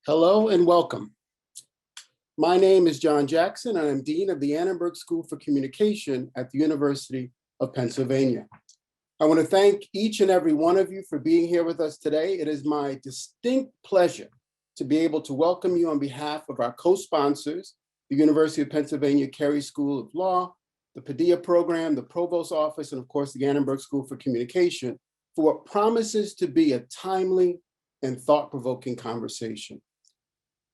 Hello and welcome. My name is John Jackson, and I'm Dean of the Annenberg School for Communication at the University of Pennsylvania. I want to thank each and every one of you for being here with us today. It is my distinct pleasure to be able to welcome you on behalf of our co-sponsors, the University of Pennsylvania Carey School of Law, the Padilla Program, the Provost Office, and of course, the Annenberg School for Communication, for what promises to be a timely and thought-provoking conversation.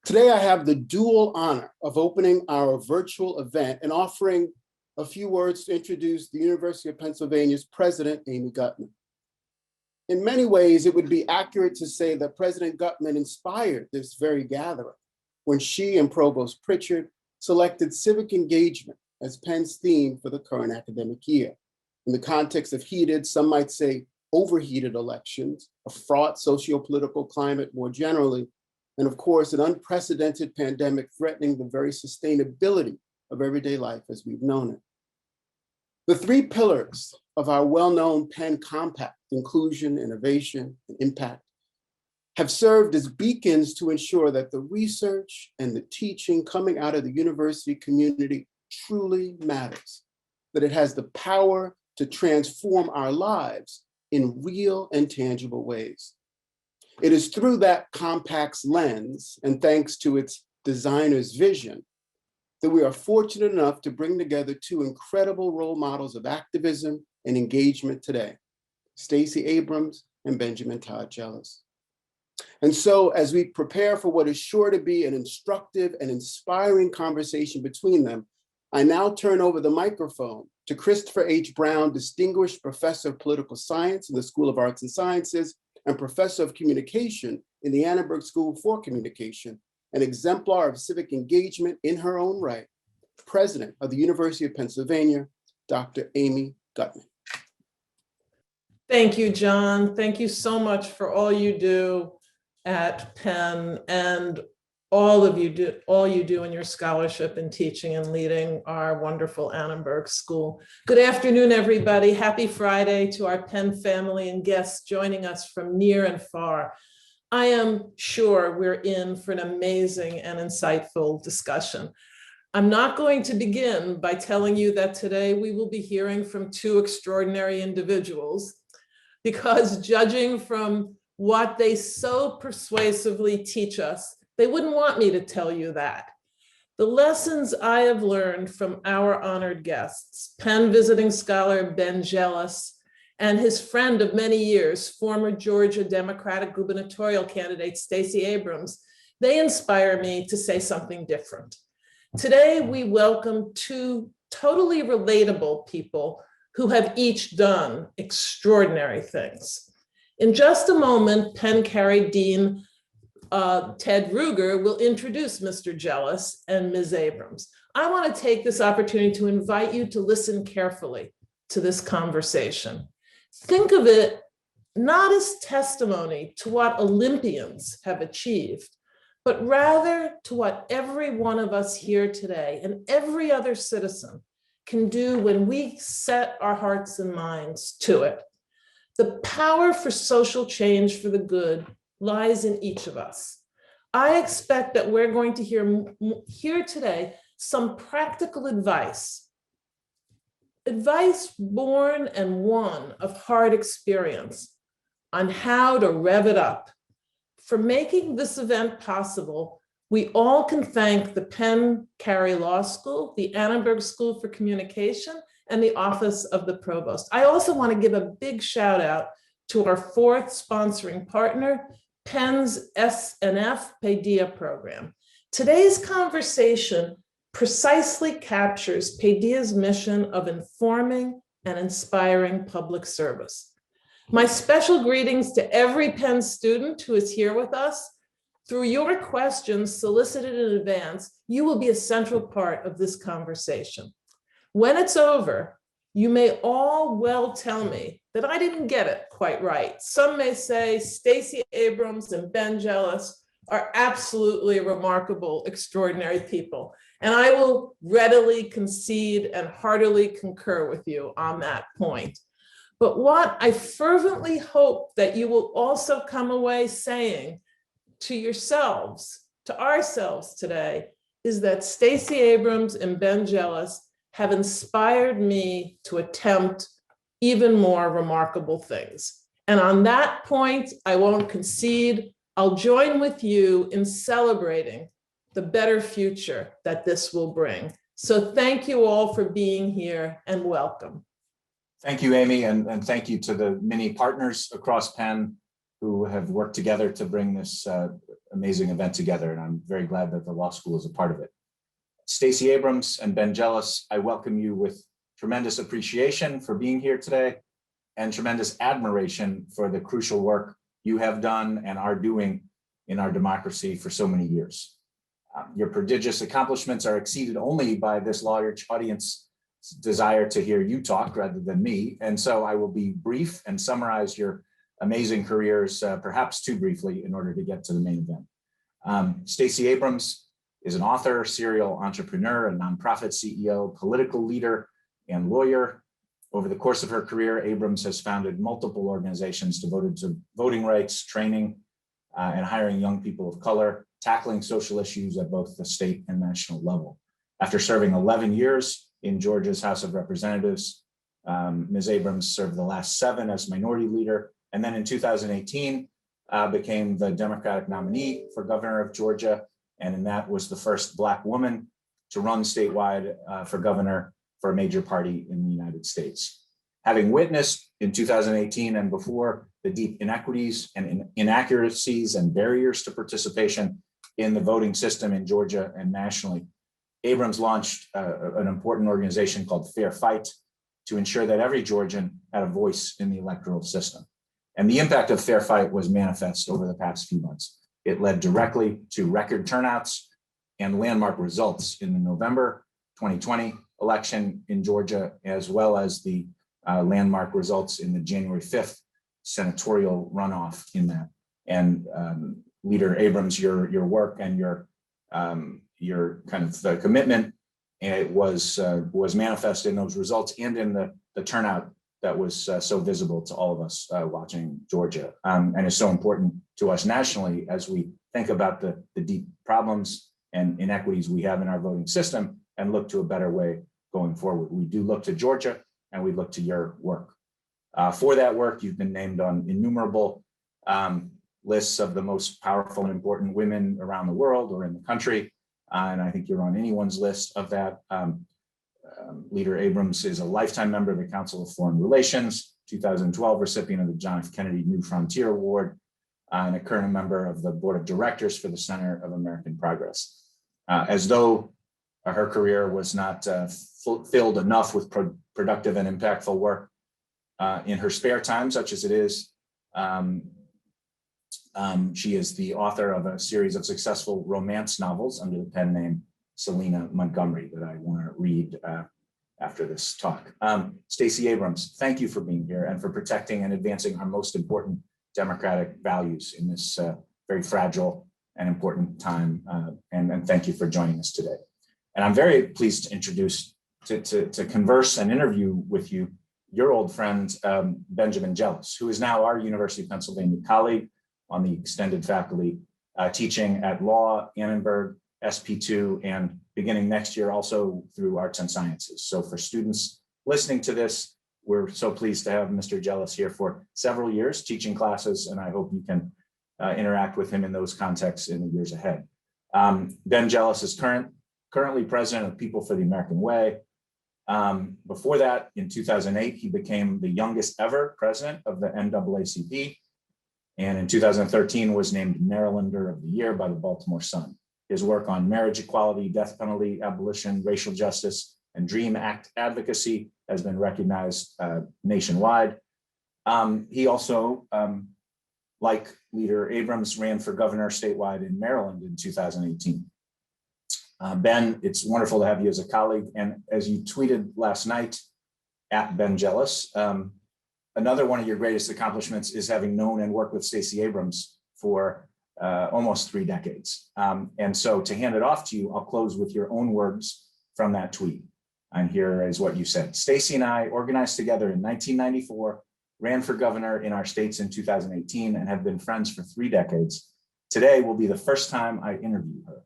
Today, I have the dual honor of opening our virtual event and offering a few words to introduce the University of Pennsylvania's President, Amy Gutmann. In many ways, it would be accurate to say that President Gutmann inspired this very gathering when she and Provost Pritchard selected civic engagement as Penn's theme for the current academic year. In the context of heated, some might say overheated elections, a fraught socio-political climate more generally, and of course, an unprecedented pandemic threatening the very sustainability of everyday life as we've known it. The three pillars of our well-known Penn Compact, inclusion, innovation, and impact, have served as beacons to ensure that the research and the teaching coming out of the university community truly matters, that it has the power to transform our lives in real and tangible ways. It is through that compact's lens, and thanks to its designer's vision, that we are fortunate enough to bring together two incredible role models of activism and engagement today, Stacey Abrams and Benjamin Todd Jealous. And so as we prepare for what is sure to be an instructive and inspiring conversation between them, I now turn over the microphone to Christopher H. Brown, Distinguished Professor of Political Science in the School of Arts and Sciences and Professor of Communication in the Annenberg School for Communication, an exemplar of civic engagement in her own right, President of the University of Pennsylvania, Dr. Amy Gutmann. Thank you, John. Thank you so much for all you do at Penn and all you do in your scholarship and teaching and leading our wonderful Annenberg School. Good afternoon, everybody. Happy Friday to our Penn family and guests joining us from near and far. I am sure we're in for an amazing and insightful discussion. I'm not going to begin by telling you that today we will be hearing from two extraordinary individuals, because judging from what they so persuasively teach us, they wouldn't want me to tell you that. The lessons I have learned from our honored guests, Penn visiting scholar Ben Jealous and his friend of many years, former Georgia Democratic gubernatorial candidate Stacey Abrams, they inspire me to say something different. Today, we welcome two totally relatable people who have each done extraordinary things. In just a moment, Penn Carey Dean Ted Ruger will introduce Mr. Jealous and Ms. Abrams. I want to take this opportunity to invite you to listen carefully to this conversation. Think of it not as testimony to what Olympians have achieved, but rather to what every one of us here today and every other citizen can do when we set our hearts and minds to it. The power for social change for the good lies in each of us. I expect that we're going to hear today some practical advice born and won of hard experience on how to rev it up. For making this event possible, we all can thank the Penn Carey Law School, the Annenberg School for Communication, and the Office of the Provost. I also want to give a big shout out to our fourth sponsoring partner, Penn's S&F Padilla program. Today's conversation precisely captures Padilla's mission of informing and inspiring public service. My special greetings to every Penn student who is here with us. Through your questions solicited in advance, you will be a central part of this conversation. When it's over, you may all well tell me that I didn't get it quite right. Some may say Stacey Abrams and Ben Jealous are absolutely remarkable, extraordinary people. And I will readily concede and heartily concur with you on that point. But what I fervently hope that you will also come away saying to yourselves, to ourselves today, is that Stacey Abrams and Ben Jealous have inspired me to attempt even more remarkable things. And on that point, I won't concede. I'll join with you in celebrating the better future that this will bring. So thank you all for being here and welcome. Thank you, Amy, and thank you to the many partners across Penn who have worked together to bring this amazing event together. And I'm very glad that the law school is a part of it. Stacey Abrams and Ben Jealous, I welcome you with tremendous appreciation for being here today and tremendous admiration for the crucial work you have done and are doing in our democracy for so many years. Your prodigious accomplishments are exceeded only by this large audience's desire to hear you talk rather than me. And so I will be brief and summarize your amazing careers, perhaps too briefly, in order to get to the main event. Stacey Abrams is an author, serial entrepreneur, a nonprofit CEO, political leader, and lawyer. Over the course of her career, Abrams has founded multiple organizations devoted to voting rights, training, and hiring young people of color, tackling social issues at both the state and national level. After serving 11 years in Georgia's House of Representatives, Ms. Abrams served the last 7 as minority leader, and then in 2018 became the Democratic nominee for governor of Georgia, and that was the first Black woman to run statewide for governor for a major party in the United States. Having witnessed in 2018 and before the deep inequities and inaccuracies and barriers to participation in the voting system in Georgia and nationally, Abrams launched an important organization called Fair Fight to ensure that every Georgian had a voice in the electoral system. And the impact of Fair Fight was manifest over the past few months. It led directly to record turnouts and landmark results in the November 2020 election in Georgia, as well as the landmark results in the January 5th senatorial runoff in that. And Leader Abrams, your work and your kind of the commitment, and it was manifest in those results and in the turnout that was so visible to all of us watching Georgia, and is so important to us nationally as we think about the deep problems and inequities we have in our voting system and look to a better way going forward. We do look to Georgia and we look to your work. For that work, you've been named on innumerable lists of the most powerful and important women around the world or in the country. And I think you're on anyone's list of that. Leader Abrams is a lifetime member of the Council of Foreign Relations, 2012 recipient of the John F. Kennedy New Frontier Award, and a current member of the Board of Directors for the Center of American Progress. As though her career was not filled enough with productive and impactful work in her spare time, such as it is, she is the author of a series of successful romance novels under the pen name Selena Montgomery that I want to read after this talk. Stacey Abrams, thank you for being here and for protecting and advancing our most important democratic values in this very fragile and important time. And thank you for joining us today. And I'm very pleased to introduce, to converse and interview with you, your old friend, Benjamin Jealous, who is now our University of Pennsylvania colleague on the extended faculty, teaching at Law, Annenberg, SP2, and beginning next year also through Arts and Sciences. So for students listening to this, we're so pleased to have Mr. Jealous here for several years teaching classes, and I hope you can interact with him in those contexts in the years ahead. Ben Jealous is currently president of People for the American Way. Before that, in 2008, he became the youngest ever president of the NAACP, and in 2013 was named Marylander of the Year by the Baltimore Sun. His work on marriage equality, death penalty abolition, racial justice, and DREAM Act advocacy has been recognized nationwide. He also, like Leader Abrams, ran for governor statewide in Maryland in 2018. Ben, it's wonderful to have you as a colleague. And as you tweeted last night at Ben Jealous, another one of your greatest accomplishments is having known and worked with Stacey Abrams for almost 3 decades. And so to hand it off to you, I'll close with your own words from that tweet. And here is what you said. Stacey and I organized together in 1994, ran for governor in our states in 2018, and have been friends for 3 decades. Today will be the first time I interview her.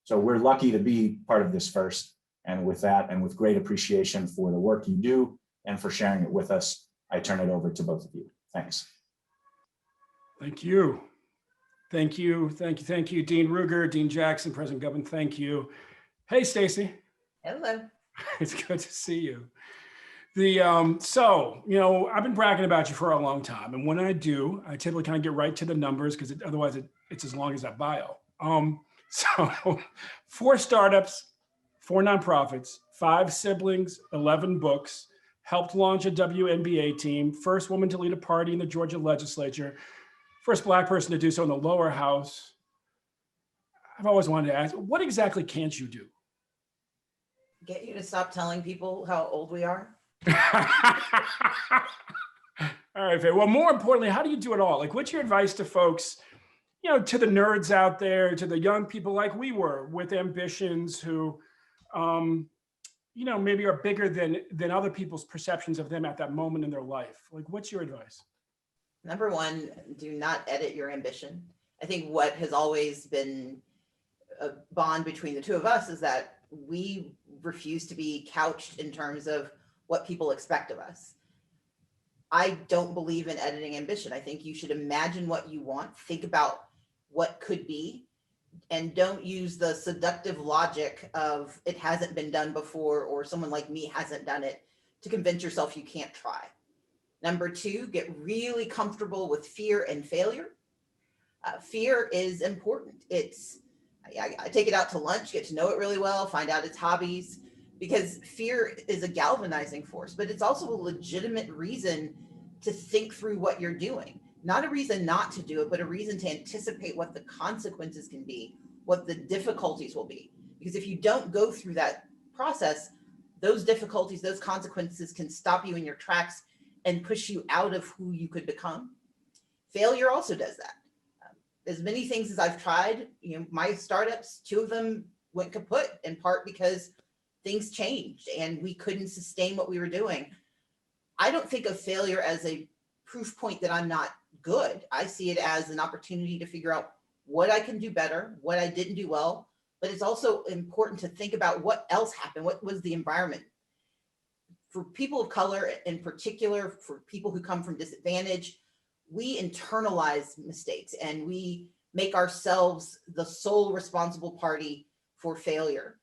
So we're lucky to be part of this first. And with that, and with great appreciation for the work you do and for sharing it with us, I turn it over to both of you. Thanks. Thank you. Thank you. Thank you. Thank you, Dean Ruger, Dean Jackson, President Govern. Thank you. Hey, Stacy. Hello. It's good to see you. So, I've been bragging about you for a long time. And when I do, I typically kind of get right to the numbers because otherwise it's as long as that bio. So 4 startups, 4 nonprofits, 5 siblings, 11 books, helped launch a WNBA team, first woman to lead a party in the Georgia legislature, first Black person to do so in the lower house. I've always wanted to ask, what exactly can't you do? Get you to stop telling people how old we are. All right, Faye. Well, more importantly, how do you do it all? Like, what's your advice to folks, to the nerds out there, to the young people like we were with ambitions who, maybe are bigger than other people's perceptions of them at that moment in their life? Like, what's your advice? Number one, do not edit your ambition. I think what has always been a bond between the two of us is that we refuse to be couched in terms of what people expect of us. I don't believe in editing ambition. I think you should imagine what you want, think about what could be, and don't use the seductive logic of it hasn't been done before or someone like me hasn't done it to convince yourself you can't try. Number 2, get really comfortable with fear and failure. Fear is important. I take it out to lunch, get to know it really well, find out its hobbies, because fear is a galvanizing force, but it's also a legitimate reason to think through what you're doing. Not a reason not to do it, but a reason to anticipate what the consequences can be, what the difficulties will be. Because if you don't go through that process, those difficulties, those consequences can stop you in your tracks and push you out of who you could become. Failure also does that. As many things as I've tried, my startups, 2 of them went kaput, in part because things changed and we couldn't sustain what we were doing. I don't think of failure as a proof point that I'm not good. I see it as an opportunity to figure out what I can do better, what I didn't do well, but it's also important to think about what else happened. What was the environment? For people of color, in particular, for people who come from disadvantage, we internalize mistakes and we make ourselves the sole responsible party for failure.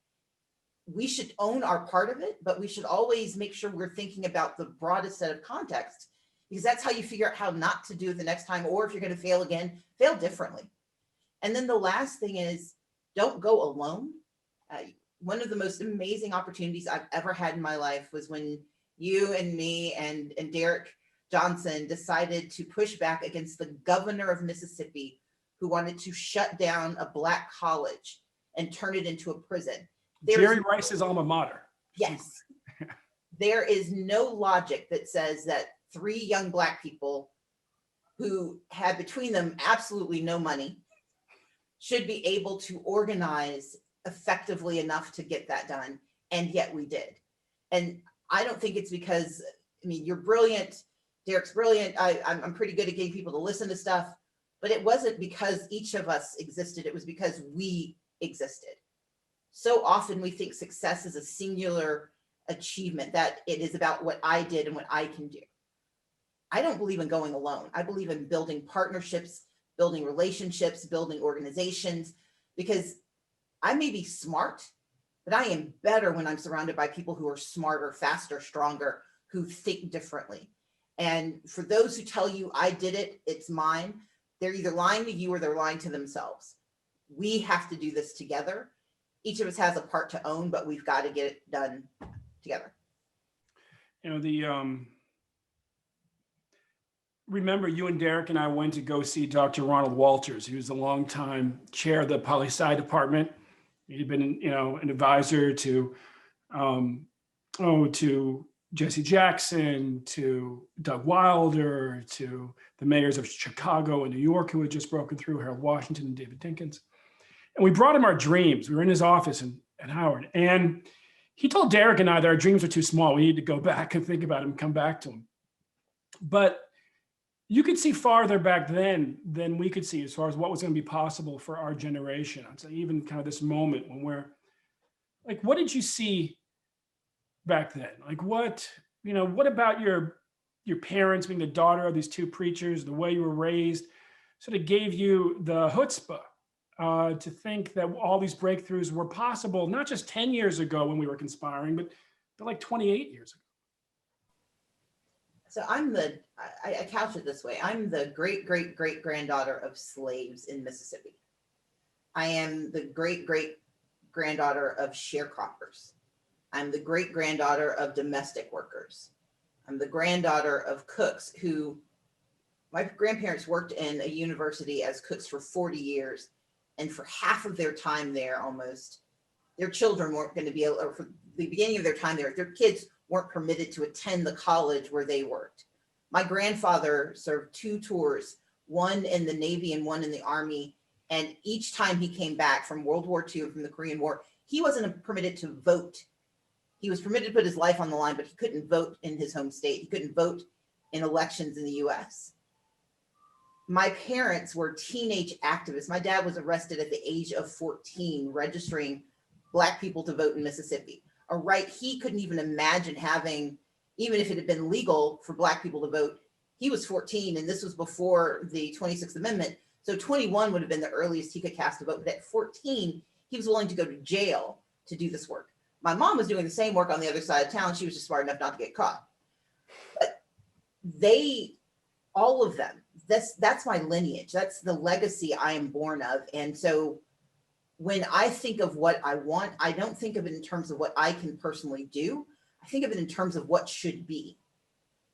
We should own our part of it, but we should always make sure we're thinking about the broadest set of context, because that's how you figure out how not to do it the next time, or if you're going to fail again, fail differently. And then the last thing is, don't go alone. One of the most amazing opportunities I've ever had in my life was when you and me and Derek Johnson decided to push back against the governor of Mississippi, who wanted to shut down a Black college and turn it into a prison. Jerry Rice's alma mater. Yes. There is no logic that says that 3 young Black people who had between them absolutely no money should be able to organize effectively enough to get that done. And yet we did. And I don't think it's because, you're brilliant. Derek's brilliant. I'm pretty good at getting people to listen to stuff, but it wasn't because each of us existed. It was because we existed. So often we think success is a singular achievement, that it is about what I did and what I can do. I don't believe in going alone. I believe in building partnerships, building relationships, building organizations, because I may be smart, but I am better when I'm surrounded by people who are smarter, faster, stronger, who think differently. And for those who tell you I did it, it's mine, they're either lying to you or they're lying to themselves. We have to do this together. Each of us has a part to own, but we've got to get it done together. Remember, you and Derek and I went to go see Dr. Ronald Walters. He was the longtime chair of the poli-sci department. He'd been, an advisor to Jesse Jackson, to Doug Wilder, to the mayors of Chicago and New York who had just broken through, Harold Washington and David Dinkins. And we brought him our dreams. We were in his office at Howard. And he told Derek and I that our dreams were too small. We need to go back and think about them and come back to them. But you could see farther back then than we could see as far as what was going to be possible for our generation. I'd say even kind of this moment when we're like, what did you see back then? Like what, what about your parents being the daughter of these two preachers, the way you were raised, sort of gave you the chutzpah to think that all these breakthroughs were possible, not just 10 years ago when we were conspiring, but like 28 years ago. So I couch it this way. I'm the great, great, great granddaughter of slaves in Mississippi. I am the great, great granddaughter of sharecroppers. I'm the great granddaughter of domestic workers. I'm the granddaughter of cooks who, my grandparents worked in a university as cooks for 40 years. And for half of their time there, almost, their children weren't going to be able, or for the beginning of their time there, their kids weren't permitted to attend the college where they worked. My grandfather served 2 tours, one in the Navy and one in the Army. And each time he came back from World War II, from the Korean War, he wasn't permitted to vote. He was permitted to put his life on the line, but he couldn't vote in his home state. He couldn't vote in elections in the US. My parents were teenage activists. My dad was arrested at the age of 14, registering Black people to vote in Mississippi, a right he couldn't even imagine having, even if it had been legal for Black people to vote. He was 14, and this was before the 26th Amendment. So 21 would have been the earliest he could cast a vote. But at 14, he was willing to go to jail to do this work. My mom was doing the same work on the other side of town. She was just smart enough not to get caught. But all of them, that's my lineage. That's the legacy I am born of. And so when I think of what I want, I don't think of it in terms of what I can personally do. I think of it in terms of what should be.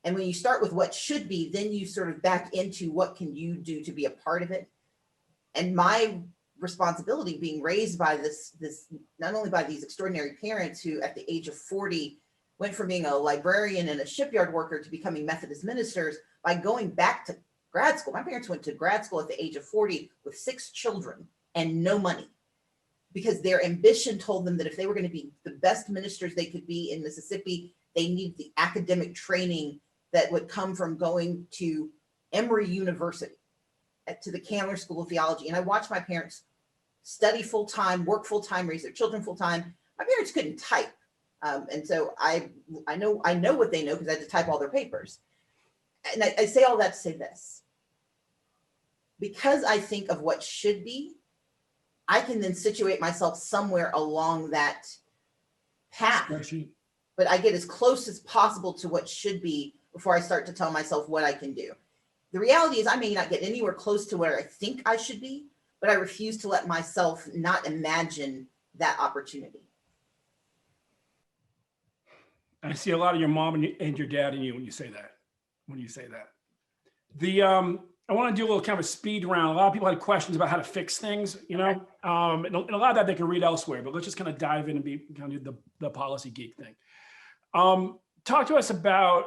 And when you start with what should be, then you sort of back into what can you do to be a part of it. And my responsibility being raised by this not only by these extraordinary parents who at the age of 40 went from being a librarian and a shipyard worker to becoming Methodist ministers by going back to grad school. My parents went to grad school at the age of 40 with 6 children and no money, because their ambition told them that if they were going to be the best ministers they could be in Mississippi, they needed the academic training that would come from going to Emory University, to the Candler School of Theology. And I watched my parents study full-time, work full-time, raise their children full-time. My parents couldn't type. And so I know what they know because I had to type all their papers. And I say all that to say this. Because I think of what should be, I can then situate myself somewhere along that path. But I get as close as possible to what should be before I start to tell myself what I can do. The reality is I may not get anywhere close to where I think I should be, but I refuse to let myself not imagine that opportunity. I see a lot of your mom and your dad in you when you say that. I want to do a little kind of a speed round. A lot of people had questions about how to fix things, and a lot of that they can read elsewhere, but let's just kind of dive in and be kind of the policy geek thing. Talk to us about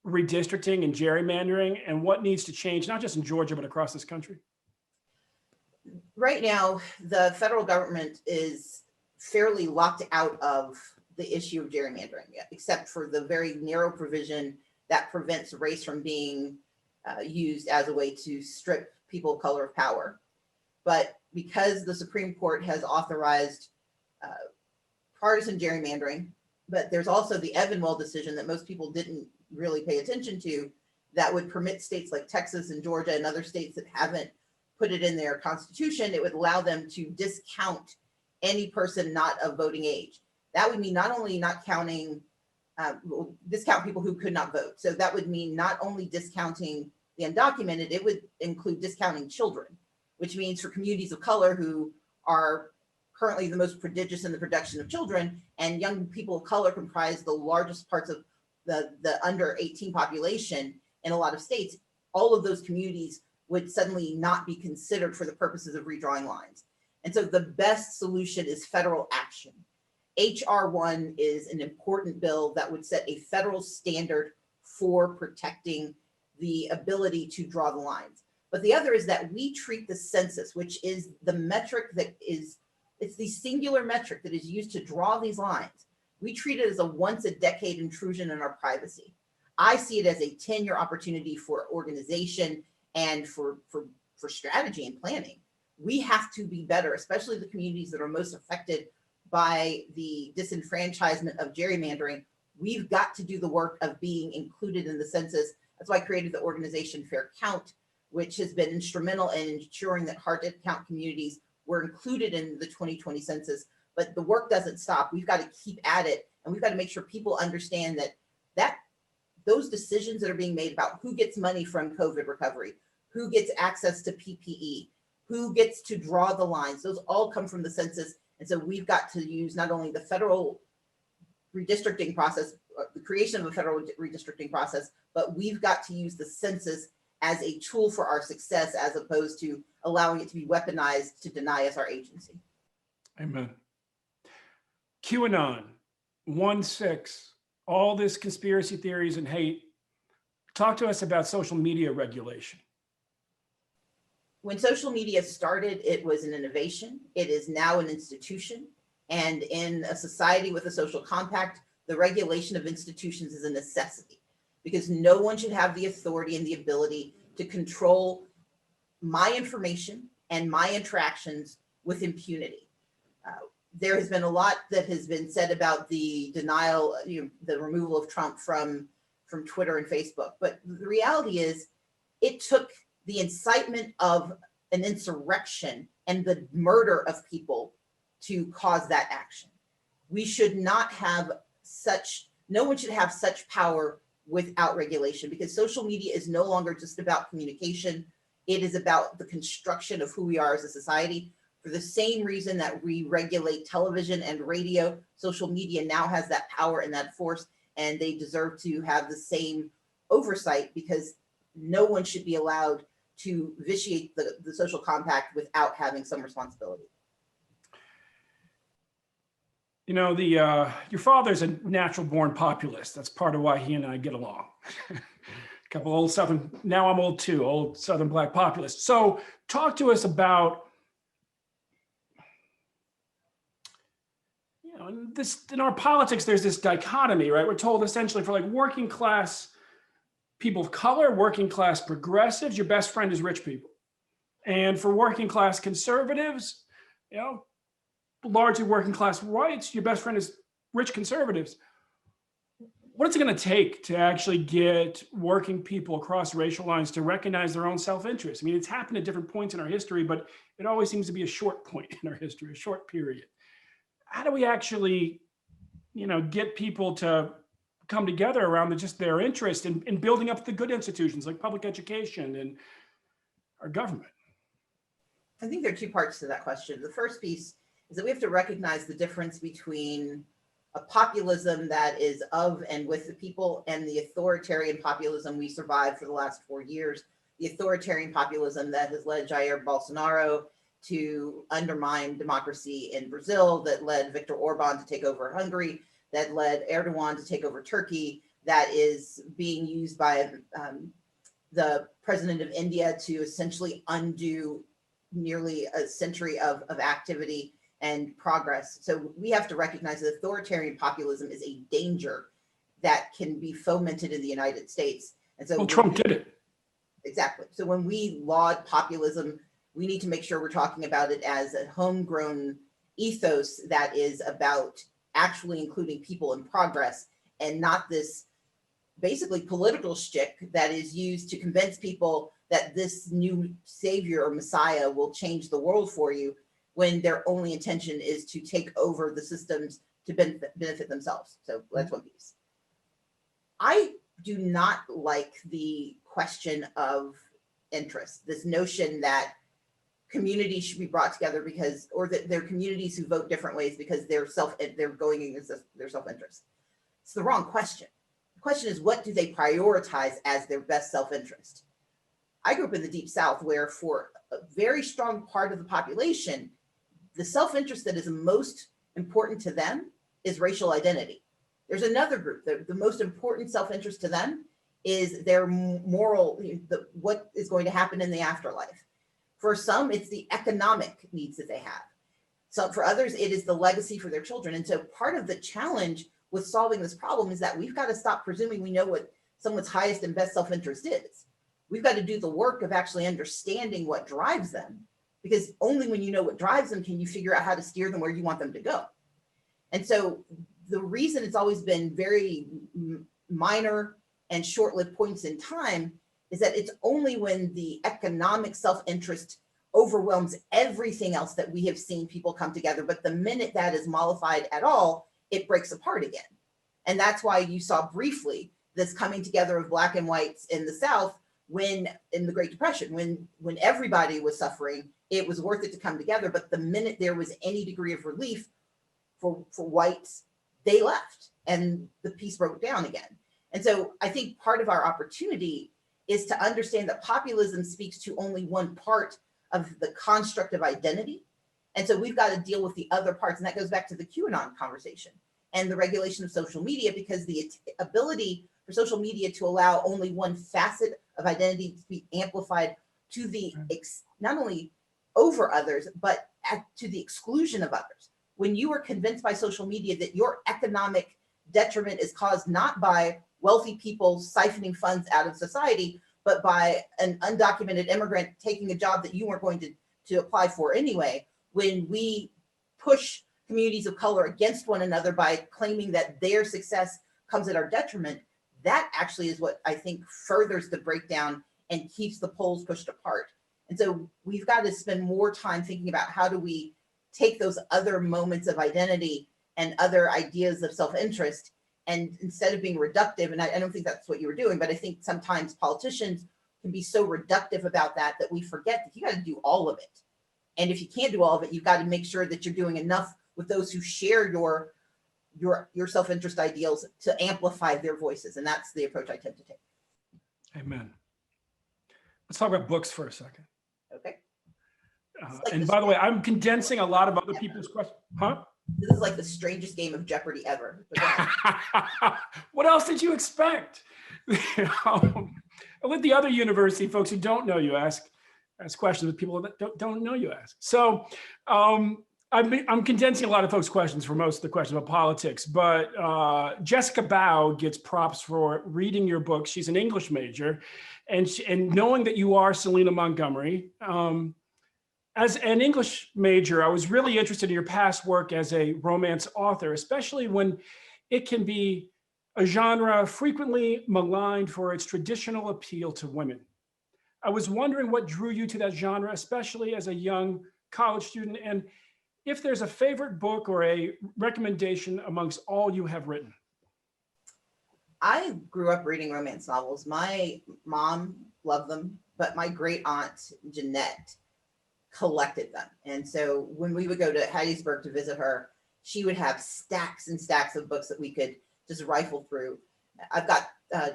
redistricting and gerrymandering and what needs to change, not just in Georgia, but across this country. Right now, the federal government is fairly locked out of the issue of gerrymandering, except for the very narrow provision that prevents race from being used as a way to strip people of color of power. But because the Supreme Court has authorized partisan gerrymandering, but there's also the Evanwell decision that most people didn't really pay attention to, that would permit states like Texas and Georgia and other states that haven't put it in their constitution, it would allow them to discount any person not of voting age. That would mean not only not counting, discount people who could not vote. So that would mean not only discounting the undocumented, it would include discounting children, which means for communities of color who are currently the most prodigious in the production of children, and young people of color comprise the largest parts of the under 18 population in a lot of states, all of those communities would suddenly not be considered for the purposes of redrawing lines. And so the best solution is federal action. HR 1 is an important bill that would set a federal standard for protecting the ability to draw the lines. But the other is that we treat the census, which is the metric that is, it's the singular metric that is used to draw these lines. We treat it as a once a decade intrusion in our privacy. I see it as a 10-year opportunity for organization and for strategy and planning. We have to be better, especially the communities that are most affected by the disenfranchisement of gerrymandering. We've got to do the work of being included in the census. That's why I created the organization Fair Count, which has been instrumental in ensuring that hard to count communities were included in the 2020 census. But the work doesn't stop. We've got to keep at it, and we've got to make sure people understand that those decisions that are being made about who gets money from COVID recovery, who gets access to PPE, who gets to draw the lines, those all come from the census. And so we've got to use not only the federal redistricting process, the creation of a federal redistricting process, but we've got to use the census as a tool for our success, as opposed to allowing it to be weaponized to deny us our agency. Amen. QAnon, 1/6, all this conspiracy theories and hate. Talk to us about social media regulation. When social media started, it was an innovation. It is now an institution. And in a society with a social compact, the regulation of institutions is a necessity, because no one should have the authority and the ability to control my information and my interactions with impunity. There has been a lot that has been said about the denial, the removal of Trump from Twitter and Facebook. But the reality is, it took the incitement of an insurrection and the murder of people to cause that action. We should not have no one should have such power without regulation, because social media is no longer just about communication. It is about the construction of who we are as a society. For the same reason that we regulate television and radio, social media now has that power and that force, and they deserve to have the same oversight, because no one should be allowed to vitiate the social compact without having some responsibility. You know, your father's a natural born populist. That's part of why he and I get along. A couple old Southern, now I'm old too, old Southern Black populists. So talk to us about, in our politics, there's this dichotomy, right? We're told essentially for like working class people of color, working class progressives, your best friend is rich people. And for working class conservatives, largely working class whites, your best friend is rich conservatives. What is it going to take to actually get working people across racial lines to recognize their own self-interest? I mean, it's happened at different points in our history, but it always seems to be a short point in our history, a short period. How do we actually, get people to come together around just their interest in building up the good institutions like public education and our government? I think there are two parts to that question. The first piece is that we have to recognize the difference between a populism that is of and with the people and the authoritarian populism we survived for the last 4 years. The authoritarian populism that has led Jair Bolsonaro to undermine democracy in Brazil, that led Viktor Orban to take over Hungary, that led Erdogan to take over Turkey, that is being used by the president of India to essentially undo nearly a century of activity and progress. So we have to recognize that authoritarian populism is a danger that can be fomented in the United States. And so Trump did it. Exactly. So when we laud populism, we need to make sure we're talking about it as a homegrown ethos that is about actually including people in progress, and not this basically political shtick that is used to convince people that this new savior or messiah will change the world for you, when their only intention is to take over the systems to benefit themselves. So that's one piece. I do not like the question of interest, this notion that communities should be brought together or that there are communities who vote different ways because they're going against their self-interest. It's the wrong question. The question is, what do they prioritize as their best self-interest? I grew up in the Deep South, where for a very strong part of the population, the self-interest that is most important to them is racial identity. There's another group, the most important self-interest to them is their moral, what is going to happen in the afterlife. For some, it's the economic needs that they have. So for others, it is the legacy for their children. And so part of the challenge with solving this problem is that we've got to stop presuming we know what someone's highest and best self-interest is. We've got to do the work of actually understanding what drives them, because only when you know what drives them can you figure out how to steer them where you want them to go. And so the reason it's always been very minor and short-lived points in time is that it's only when the economic self-interest overwhelms everything else that we have seen people come together. But the minute that is mollified at all, it breaks apart again. And that's why you saw briefly this coming together of Black and whites in the South when in the Great Depression, when everybody was suffering, it was worth it to come together. But the minute there was any degree of relief for whites, they left and the peace broke down again. And so I think part of our opportunity is to understand that populism speaks to only one part of the construct of identity. And so we've got to deal with the other parts. And that goes back to the QAnon conversation and the regulation of social media, because the ability for social media to allow only one facet of identity to be amplified to the, not only over others, but to the exclusion of others. When you are convinced by social media that your economic detriment is caused not by wealthy people siphoning funds out of society, but by an undocumented immigrant taking a job that you weren't going to apply for anyway, when we push communities of color against one another by claiming that their success comes at our detriment, that actually is what I think furthers the breakdown and keeps the poles pushed apart. And so we've got to spend more time thinking about how do we take those other moments of identity and other ideas of self-interest, and instead of being reductive, and I don't think that's what you were doing, but I think sometimes politicians can be so reductive about that we forget that you got to do all of it. And if you can't do all of it, you've got to make sure that you're doing enough with those who share your self-interest ideals to amplify their voices. And that's the approach I tend to take. Amen. Let's talk about books for a second. Okay. And by the way, I'm condensing a lot of other people's questions. Huh? This is like the strangest game of Jeopardy ever. What else did you expect? Let the other university folks who don't know you ask questions with people that don't know you ask. So I'm condensing a lot of folks' questions for most of the questions about politics, but Jessica Bao gets props for reading your book. She's an English major, and knowing that you are Selena Montgomery. As an English major, I was really interested in your past work as a romance author, especially when it can be a genre frequently maligned for its traditional appeal to women. I was wondering what drew you to that genre, especially as a young college student, and if there's a favorite book or a recommendation amongst all you have written. I grew up reading romance novels. My mom loved them, but my great aunt, Jeanette, collected them. And so when we would go to Hattiesburg to visit her, she would have stacks and stacks of books that we could just rifle through. I've got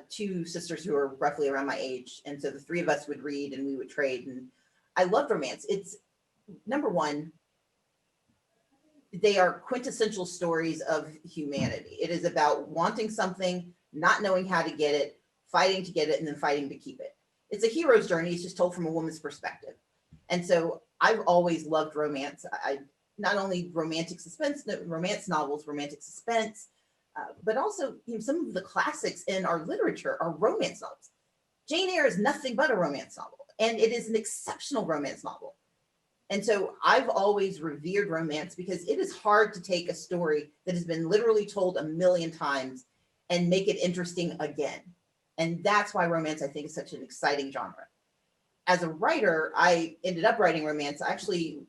two sisters who are roughly around my age. And so the three of us would read and we would trade. And I loved romance. It's, number one, they are quintessential stories of humanity. It is about wanting something, not knowing how to get it, fighting to get it, and then fighting to keep it. It's a hero's journey. It's just told from a woman's perspective. And so I've always loved romance. I not only romantic suspense, romance novels, romantic suspense, but also some of the classics in our literature are romance novels. Jane Eyre is nothing but a romance novel, and it is an exceptional romance novel. And so I've always revered romance because it is hard to take a story that has been literally told 1,000,000 times and make it interesting again. And that's why romance, I think, is such an exciting genre. As a writer, I ended up writing romance. Actually,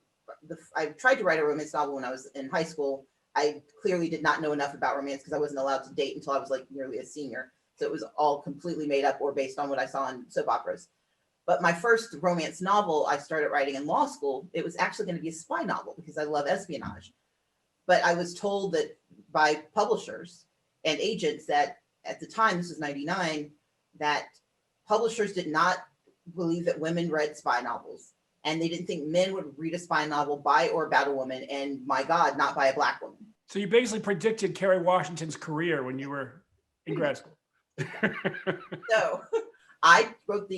I tried to write a romance novel when I was in high school. I clearly did not know enough about romance because I wasn't allowed to date until I was like nearly a senior. So it was all completely made up or based on what I saw in soap operas. But my first romance novel I started writing in law school, it was actually going to be a spy novel because I love espionage. But I was told that by publishers and agents that at the time, this was 99, that publishers did not believe that women read spy novels. And they didn't think men would read a spy novel by or about a woman. And my God, not by a Black woman. So you basically predicted Kerry Washington's career when you were in grad school. So I wrote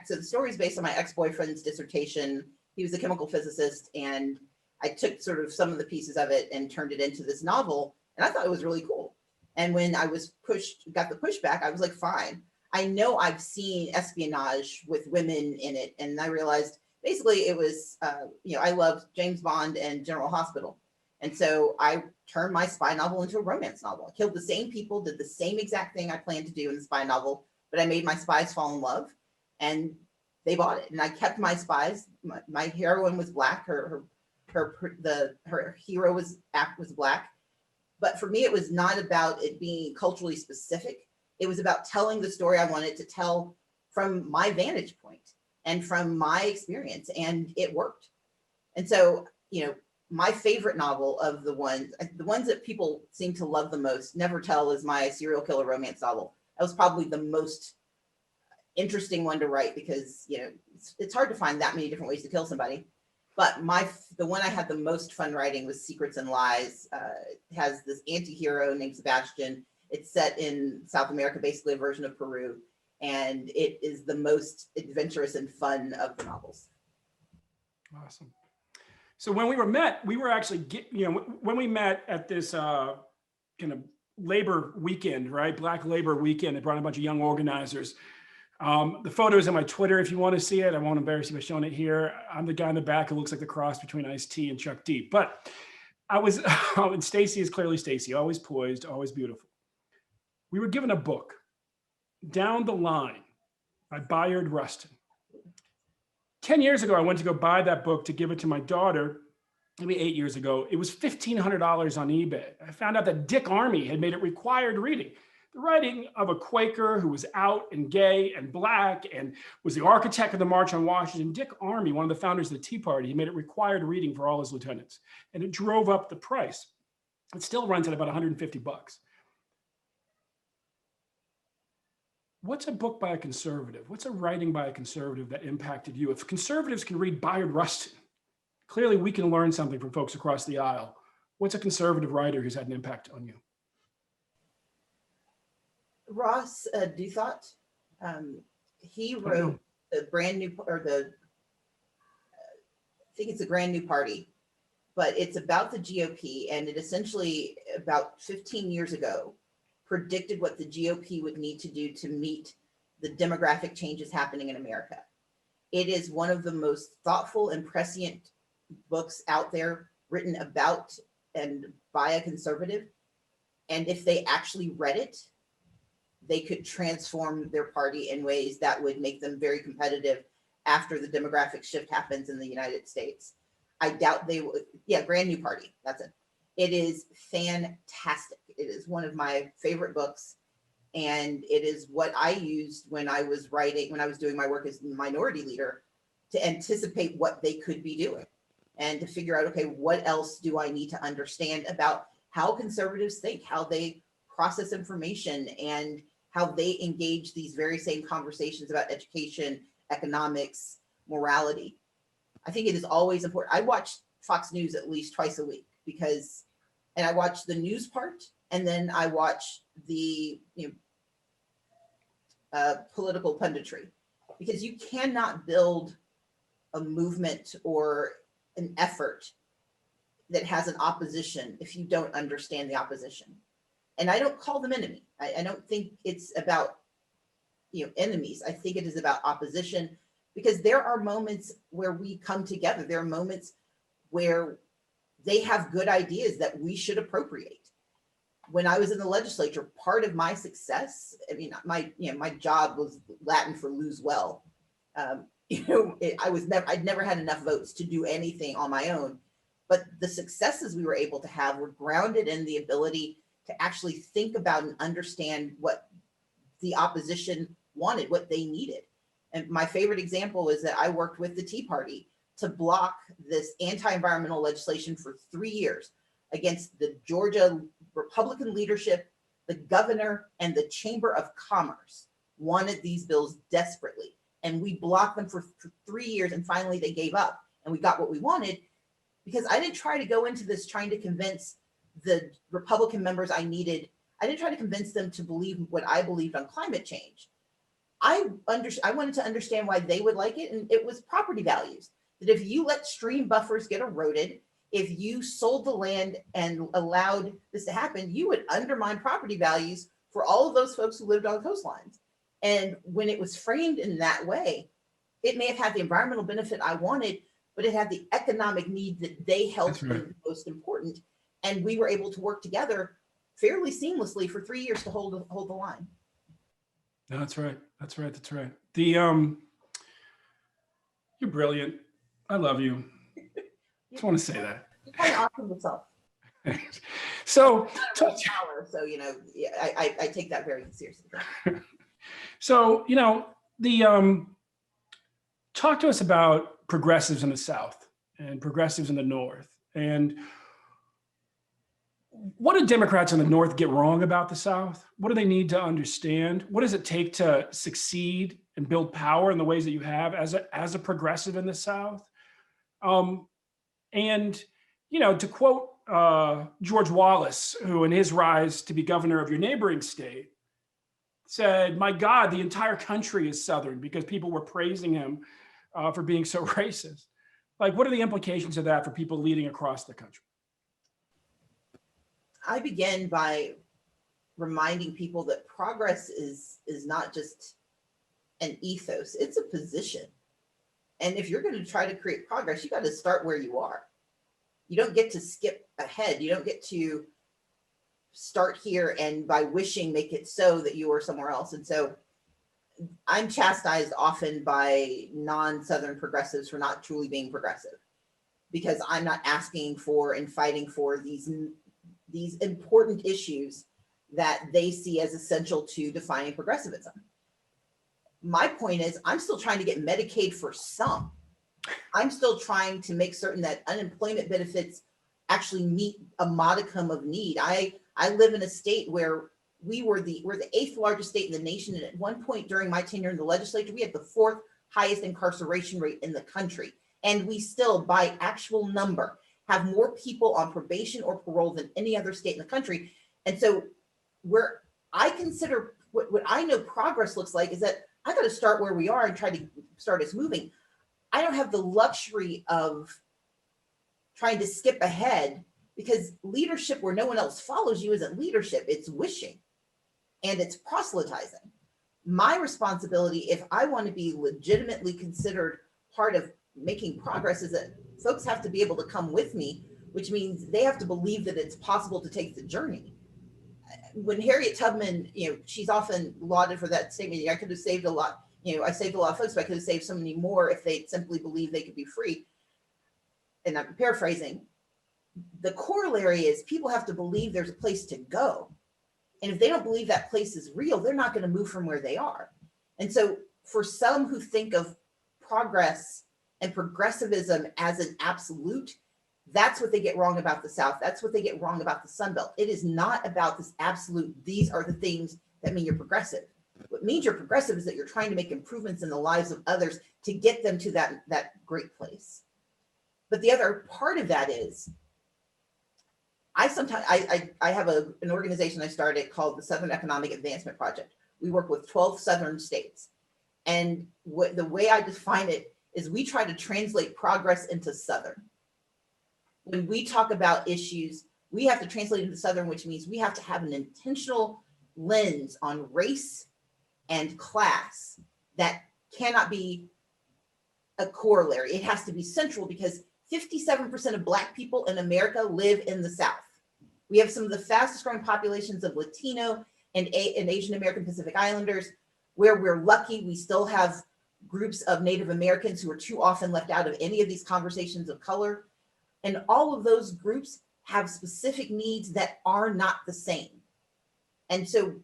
so the story is based on my ex-boyfriend's dissertation. He was a chemical physicist, and I took sort of some of the pieces of it and turned it into this novel. And I thought it was really cool. And when I was got the pushback, I was like, fine. I know I've seen espionage with women in it, and I realized basically it was, I loved James Bond and General Hospital. And so I turned my spy novel into a romance novel. I killed the same people, did the same exact thing I planned to do in the spy novel, but I made my spies fall in love, and they bought it. And I kept my spies. My heroine was Black. Her hero was Black. But for me, it was not about it being culturally specific. It was about telling the story I wanted to tell from my vantage point and from my experience, and it worked. And so, my favorite novel of the ones that people seem to love the most, Never Tell, is my serial killer romance novel. That was probably the most interesting one to write because, it's hard to find that many different ways to kill somebody. But the one I had the most fun writing was Secrets and Lies. It has this anti-hero named Sebastian. It's set in South America, basically a version of Peru. And it is the most adventurous and fun of the novels. Awesome. So when we were actually, when we met at this kind of labor weekend, right? Black Labor Weekend, they brought a bunch of young organizers. The photo is on my Twitter if you want to see it. I won't embarrass you by showing it here. I'm the guy in the back who looks like the cross between Ice-T and Chuck D. But I was, and Stacey is clearly Stacey, always poised, always beautiful. We were given a book, Down the Line by Bayard Rustin. 10 years ago, I went to go buy that book to give it to my daughter, maybe 8 years ago. It was $1,500 on eBay. I found out that Dick Armey had made it required reading. The writing of a Quaker who was out and gay and Black and was the architect of the March on Washington. Dick Armey, one of the founders of the Tea Party, he made it required reading for all his lieutenants. And it drove up the price. It still runs at about 150 bucks. What's a book by a conservative? What's a writing by a conservative that impacted you? If conservatives can read Bayard Rustin, clearly we can learn something from folks across the aisle. What's a conservative writer who's had an impact on you? Ross Douthat, he wrote the brand new, I think it's a Brand New Party, but it's about the GOP, and it essentially about 15 years ago predicted what the GOP would need to do to meet the demographic changes happening in America. It is one of the most thoughtful and prescient books out there written about and by a conservative. And if they actually read it, they could transform their party in ways that would make them very competitive after the demographic shift happens in the United States. I doubt they would. Yeah, Brand New Party. That's it. It is fantastic. It is one of my favorite books. And it is what I used when I was doing my work as minority leader to anticipate what they could be doing and to figure out, okay, what else do I need to understand about how conservatives think, how they process information, and how they engage these very same conversations about education, economics, morality. I think it is always important. I watch Fox News at least twice a week and I watch the news part, and then I watch the political punditry, because you cannot build a movement or an effort that has an opposition if you don't understand the opposition. And I don't call them enemy. I don't think it's about enemies. I think it is about opposition, because there are moments where we come together. There are moments where they have good ideas that we should appropriate. When I was in the legislature, part of my success, my job was Latin for lose well. I'd never had enough votes to do anything on my own, but the successes we were able to have were grounded in the ability to actually think about and understand what the opposition wanted, what they needed. And my favorite example is that I worked with the Tea Party to block this anti-environmental legislation for 3 years against the Georgia Republican leadership. The governor and the Chamber of Commerce wanted these bills desperately. And we blocked them for 3 years, and finally they gave up and we got what we wanted, because I didn't try to go into this trying to convince the Republican members I needed. I didn't try to convince them to believe what I believed on climate change. I wanted to understand why they would like it, and it was property values. That if you let stream buffers get eroded, if you sold the land and allowed this to happen, you would undermine property values for all of those folks who lived on coastlines. And when it was framed in that way, it may have had the environmental benefit I wanted, but it had the economic need that they held That's to right. be most important. And we were able to work together fairly seamlessly for 3 years to hold the line. No, that's right. That's right. That's right. You're brilliant. I love you. Just want to say that. You're kind of awesome yourself. So, I'm not a scholar, so yeah, I take that very seriously. so talk to us about progressives in the South and progressives in the North, and what do Democrats in the North get wrong about the South? What do they need to understand? What does it take to succeed and build power in the ways that you have as a progressive in the South? And to quote George Wallace, who in his rise to be governor of your neighboring state said, "My God, the entire country is Southern," because people were praising him for being so racist. Like, what are the implications of that for people leading across the country? I begin by reminding people that progress is not just an ethos, it's a position. And if you're going to try to create progress, you got to start where you are. You don't get to skip ahead. You don't get to start here and by wishing make it so that you are somewhere else. And so I'm chastised often by non-Southern progressives for not truly being progressive, because I'm not asking for and fighting for these important issues that they see as essential to defining progressivism. My point is, I'm still trying to get Medicaid for some. I'm still trying to make certain that unemployment benefits actually meet a modicum of need. I live in a state where we're the 8th largest state in the nation. And at one point during my tenure in the legislature, we had the 4th highest incarceration rate in the country. And we still, by actual number, have more people on probation or parole than any other state in the country. And so where I consider what I know progress looks like is that I got to start where we are and try to start us moving. I don't have the luxury of trying to skip ahead, because leadership where no one else follows you isn't leadership, it's wishing and it's proselytizing. My responsibility, if I want to be legitimately considered part of making progress, is that folks have to be able to come with me, which means they have to believe that it's possible to take the journey. When Harriet Tubman, she's often lauded for that statement, I could have saved a lot, I saved a lot of folks, but I could have saved so many more if they simply believed they could be free. And I'm paraphrasing. The corollary is people have to believe there's a place to go. And if they don't believe that place is real, they're not going to move from where they are. And so for some who think of progress and progressivism as an absolute, that's what they get wrong about the South. That's what they get wrong about the Sun Belt. It is not about this absolute, these are the things that mean you're progressive. What means you're progressive is that you're trying to make improvements in the lives of others to get them to that great place. But the other part of that is, I have an organization I started called the Southern Economic Advancement Project. We work with 12 Southern states. And the way I define it is we try to translate progress into Southern. When we talk about issues, we have to translate into Southern, which means we have to have an intentional lens on race and class that cannot be a corollary. It has to be central, because 57% of Black people in America live in the South. We have some of the fastest growing populations of Latino and Asian American Pacific Islanders. Where we're lucky, we still have groups of Native Americans who are too often left out of any of these conversations of color. And all of those groups have specific needs that are not the same. And so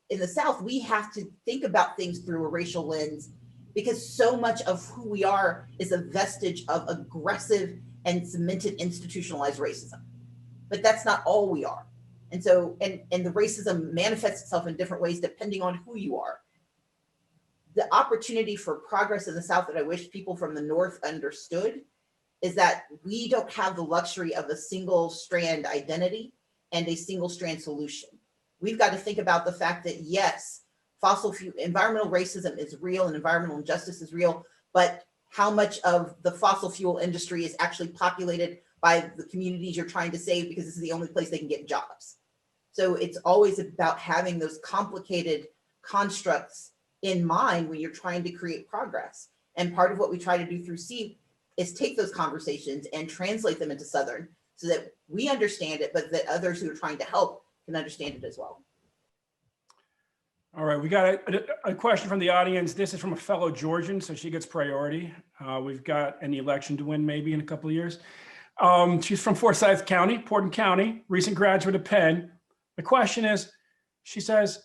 in the South, we have to think about things through a racial lens, because so much of who we are is a vestige of aggressive and cemented institutionalized racism. But that's not all we are. And so, and the racism manifests itself in different ways depending on who you are. The opportunity for progress in the South that I wish people from the North understood is that we don't have the luxury of a single strand identity and a single strand solution. We've got to think about the fact that, yes, fossil fuel, environmental racism is real and environmental injustice is real, but how much of the fossil fuel industry is actually populated by the communities you're trying to save, because this is the only place they can get jobs. So it's always about having those complicated constructs in mind when you're trying to create progress. And part of what we try to do through SEEP is take those conversations and translate them into Southern so that we understand it, but that others who are trying to help can understand it as well. All right, we got a question from the audience. This is from a fellow Georgian, so she gets priority. We've got an election to win maybe in a couple of years. She's from Forsyth County, Portland County, recent graduate of Penn. The question is, she says,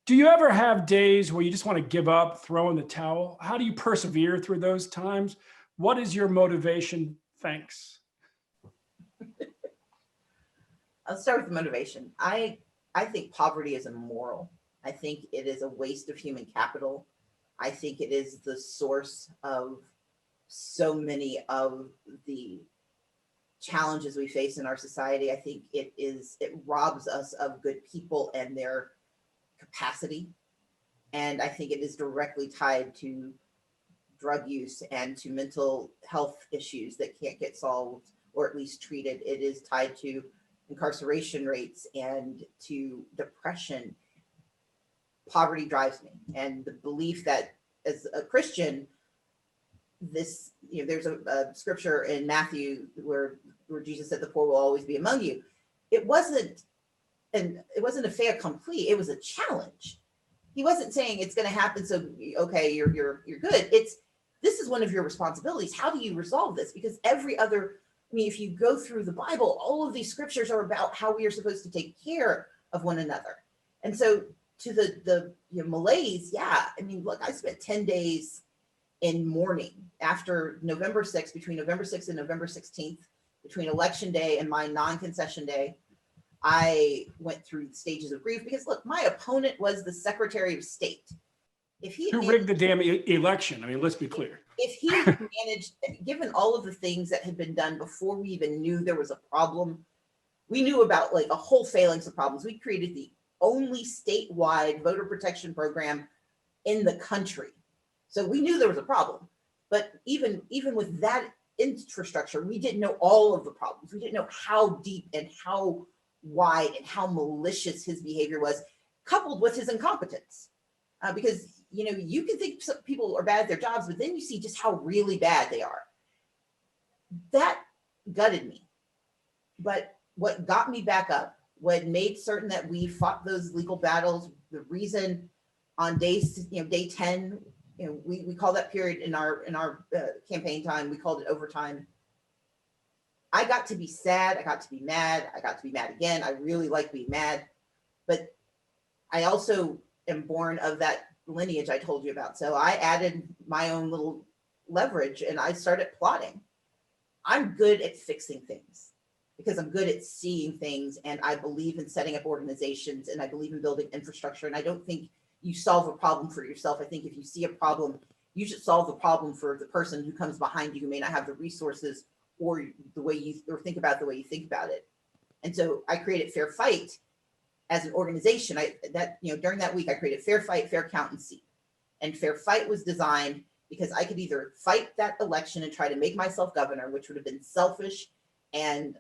do you ever have days where you just want to give up, throw in the towel? How do you persevere through those times? What is your motivation? Thanks. I'll start with the motivation. I think poverty is immoral. I think it is a waste of human capital. I think it is the source of so many of the challenges we face in our society. I think it robs us of good people and their capacity. And I think it is directly tied to drug use and to mental health issues that can't get solved or at least treated. It is tied to incarceration rates and to depression. Poverty drives me, and the belief that as a Christian, this, there's a scripture in Matthew where Jesus said the poor will always be among you. It wasn't a fait accompli. It was a challenge. He wasn't saying it's going to happen, so okay, you're good. This is one of your responsibilities. How do you resolve this? Because if you go through the Bible, all of these scriptures are about how we are supposed to take care of one another. And so to the malaise, look, I spent 10 days in mourning after November 6th, between November 6th and November 16th, between election day and my non-concession day. I went through the stages of grief because look, my opponent was the Secretary of State. If he rigged the damn election, let's be clear. If he managed, given all of the things that had been done before we even knew there was a problem, we knew about like a whole phalanx of problems. We created the only statewide voter protection program in the country. So we knew there was a problem. But even with that infrastructure, we didn't know all of the problems. We didn't know how deep and how wide and how malicious his behavior was, coupled with his incompetence. Because, you can think some people are bad at their jobs, but then you see just how really bad they are. That gutted me. But what got me back up, what made certain that we fought those legal battles, the reason on day 10, we call that period in our campaign time, we called it overtime. I got to be sad. I got to be mad. I got to be mad again. I really like being mad, but I also am born of that lineage I told you about. So I added my own little leverage and I started plotting. I'm good at fixing things because I'm good at seeing things, and I believe in setting up organizations, and I believe in building infrastructure. And I don't think you solve a problem for yourself. I think if you see a problem, you should solve the problem for the person who comes behind you who may not have the resources or the way you think about the way you think about it. And so I created Fair Fight as an organization. During that week, I created Fair Fight, Fair Count, and SEEP. And Fair Fight was designed because I could either fight that election and try to make myself governor, which would have been selfish and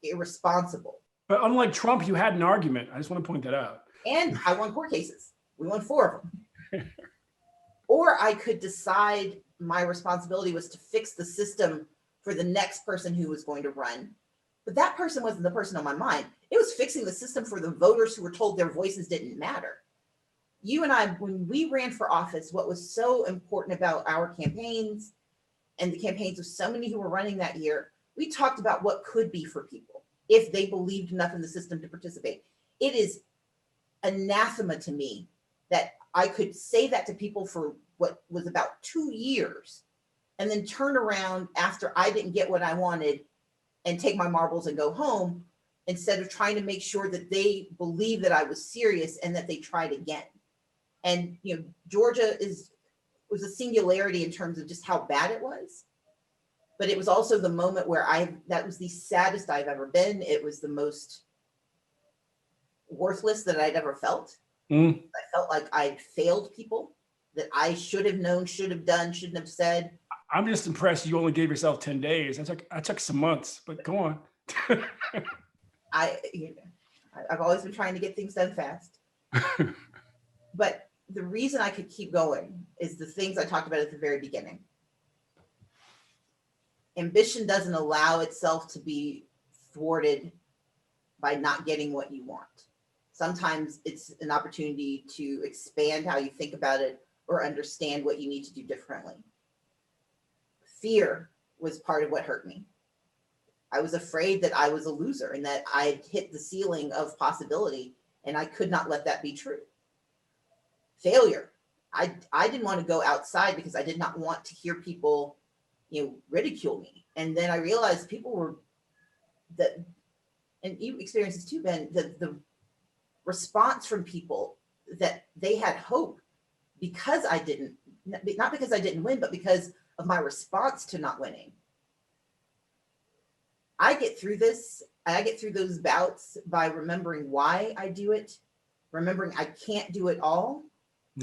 irresponsible. But unlike Trump, you had an argument. I just want to point that out. And I won court cases. We won 4 of them. Or I could decide my responsibility was to fix the system for the next person who was going to run. But that person wasn't the person on my mind. It was fixing the system for the voters who were told their voices didn't matter. You and I, when we ran for office, what was so important about our campaigns and the campaigns of so many who were running that year, we talked about what could be for people if they believed enough in the system to participate. It is anathema to me that I could say that to people for what was about 2 years and then turn around after I didn't get what I wanted and take my marbles and go home, instead of trying to make sure that they believe that I was serious and that they tried again. And Georgia was a singularity in terms of just how bad it was. But it was also the moment where that was the saddest I've ever been. It was the most worthless that I'd ever felt. I felt like I'd failed people, that I should have known, should have done, shouldn't have said. I'm just impressed you only gave yourself 10 days. I took some months, but go on. I've always been trying to get things done fast. But the reason I could keep going is the things I talked about at the very beginning. Ambition doesn't allow itself to be thwarted by not getting what you want. Sometimes it's an opportunity to expand how you think about it or understand what you need to do differently. Fear was part of what hurt me. I was afraid that I was a loser and that I hit the ceiling of possibility, and I could not let that be true. Failure. I didn't want to go outside because I did not want to hear people, ridicule me. And then I realized people were that, and you experience this too, Ben, the response from people that they had hope because I didn't, not because I didn't win, but because of my response to not winning. I get through this. I get through those bouts by remembering why I do it, remembering I can't do it all.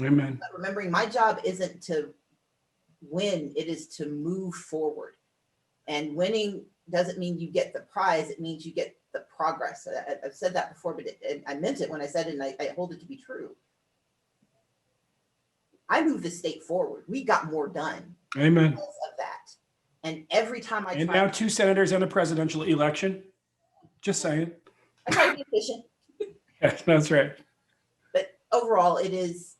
Amen. But remembering my job isn't to win, it is to move forward. And winning doesn't mean you get the prize, it means you get the progress. I've said that before, but I meant it when I said it, and I hold it to be true. I moved the state forward. We got more done Amen. because of that. And every time I And try, now 2 senators and a presidential election. Just saying. I try to be efficient. Yes, that's right. But overall, it is.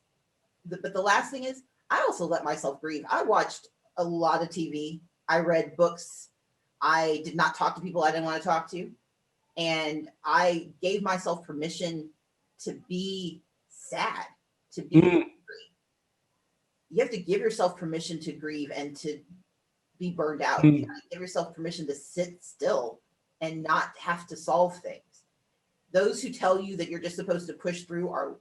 But the last thing is, I also let myself grieve. I watched a lot of TV. I read books. I did not talk to people I didn't want to talk to. And I gave myself permission to be sad, to be angry. You have to give yourself permission to grieve and to be burned out. You have to give yourself permission to sit still and not have to solve things. Those who tell you that you're just supposed to push through are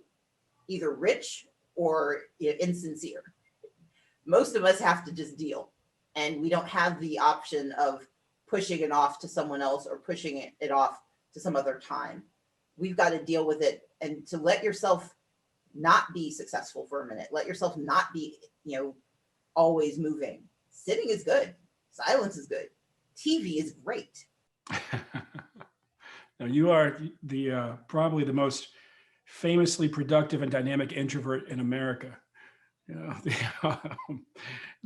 either rich or insincere. Most of us have to just deal, and we don't have the option of pushing it off to someone else or pushing it off to some other time. We've got to deal with it, and to let yourself not be successful for a minute, let yourself not be, always moving. Sitting is good. Silence is good. TV is great. Now you are the probably the most famously productive and dynamic introvert in America.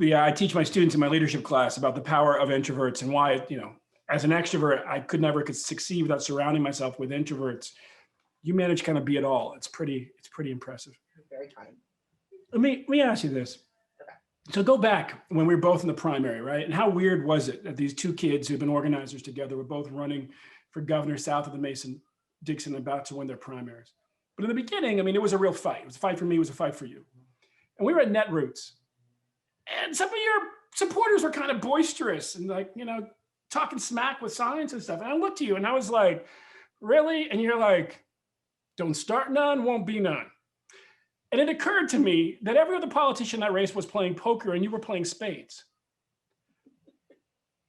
I teach my students in my leadership class about the power of introverts and why, as an extrovert, I could never succeed without surrounding myself with introverts. You manage to kind of be it all. It's pretty impressive. Very kind. Let me ask you this. Okay. So go back when we were both in the primary, right? And how weird was it that these two kids who've been organizers together were both running for governor south of the Mason-Dixon, about to win their primaries? But in the beginning, it was a real fight. It was a fight for me, it was a fight for you. And we were at Netroots. And some of your supporters were kind of boisterous and talking smack with signs and stuff. And I looked at you and I was like, really? And you're like, don't start none, won't be none. And it occurred to me that every other politician in that race was playing poker and you were playing spades.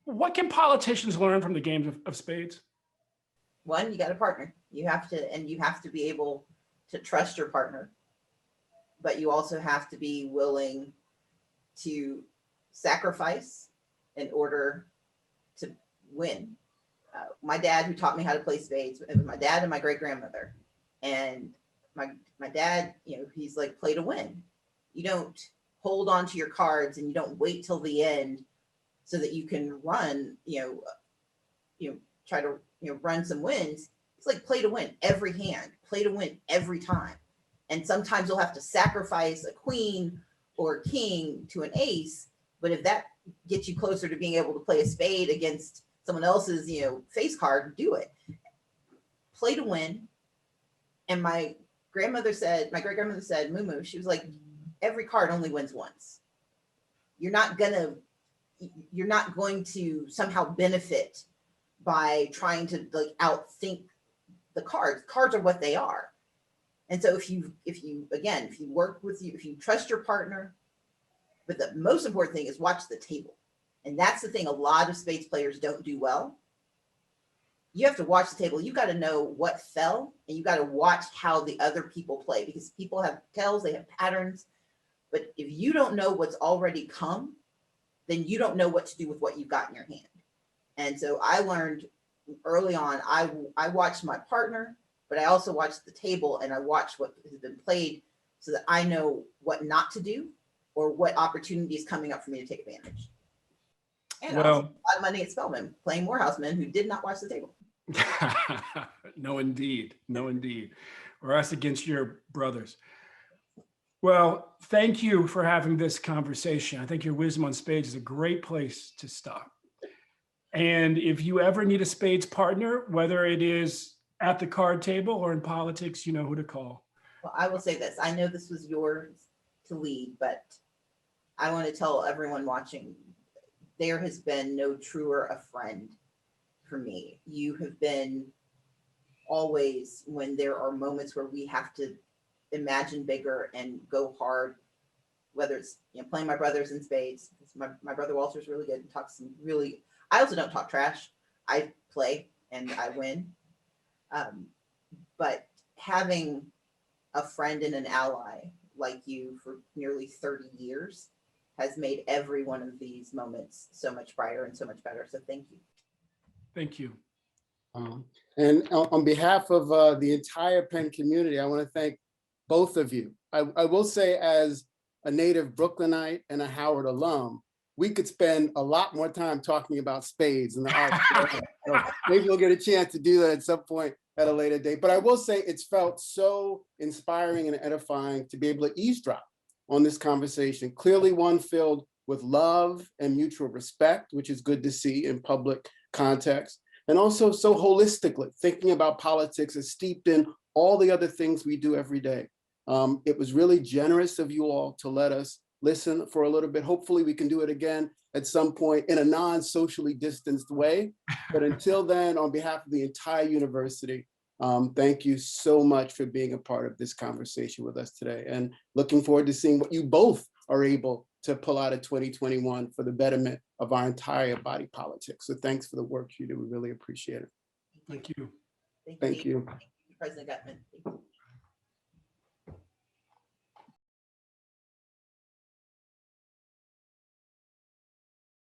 What can politicians learn from the games of spades? One, you got a partner. You have to be able to trust your partner, but you also have to be willing to sacrifice in order to win. My dad, who taught me how to play spades, it was my dad and my great grandmother. And my dad, he's like, play to win. You don't hold on to your cards and you don't wait till the end so that you can run, try to run some wins. It's like play to win every hand, play to win every time. And sometimes you'll have to sacrifice a queen or a king to an ace. But if that gets you closer to being able to play a spade against someone else's, face card, do it. Play to win. And my great grandmother said, Moo, she was like, every card only wins once. You're not going to somehow benefit by trying to outthink the cards. Cards are what they are. And so if you work with if you trust your partner, but the most important thing is watch the table. And that's the thing a lot of spades players don't do well. You have to watch the table. You got to know what fell, and you got to watch how the other people play, because people have tells, they have patterns. But if you don't know what's already come, then you don't know what to do with what you've got in your hand. And so I learned early on, I watched my partner, but I also watched the table, and I watched what has been played so that I know what not to do or what opportunity is coming up for me to take advantage. And also Well, a lot of money at Spelman, playing Morehouse men who did not watch the table. no, indeed. No, indeed. Or us against your brothers. Well, thank you for having this conversation. I think your wisdom on spades is a great place to stop. And if you ever need a spades partner, whether it is at the card table or in politics, you know who to call. Well, I will say this. I know this was yours to lead, but I want to tell everyone watching, there has been no truer a friend for me. You have been always, when there are moments where we have to imagine bigger and go hard, whether it's playing my brothers in spades. My brother Walter's really good and talks some really, I also don't talk trash. I play and I win. But having a friend and an ally like you for nearly 30 years has made every one of these moments so much brighter and so much better. So thank you. Thank you. And on behalf of the entire Penn community, I want to thank both of you. I will say, as a native Brooklynite and a Howard alum, we could spend a lot more time talking about spades and the art. So maybe we'll get a chance to do that at some point at a later date. But I will say it's felt so inspiring and edifying to be able to eavesdrop on this conversation. Clearly one filled with love and mutual respect, which is good to see in public context. And also so holistically, thinking about politics as steeped in all the other things we do every day. It was really generous of you all to let us listen for a little bit. Hopefully we can do it again at some point in a non-socially distanced way. But until then, on behalf of the entire university, thank you so much for being a part of this conversation with us today, and looking forward to seeing what you both are able to pull out of 2021 for the betterment of our entire body politic. So thanks for the work you do. We really appreciate it. Thank you. Thank you. Thank you, President Gutman.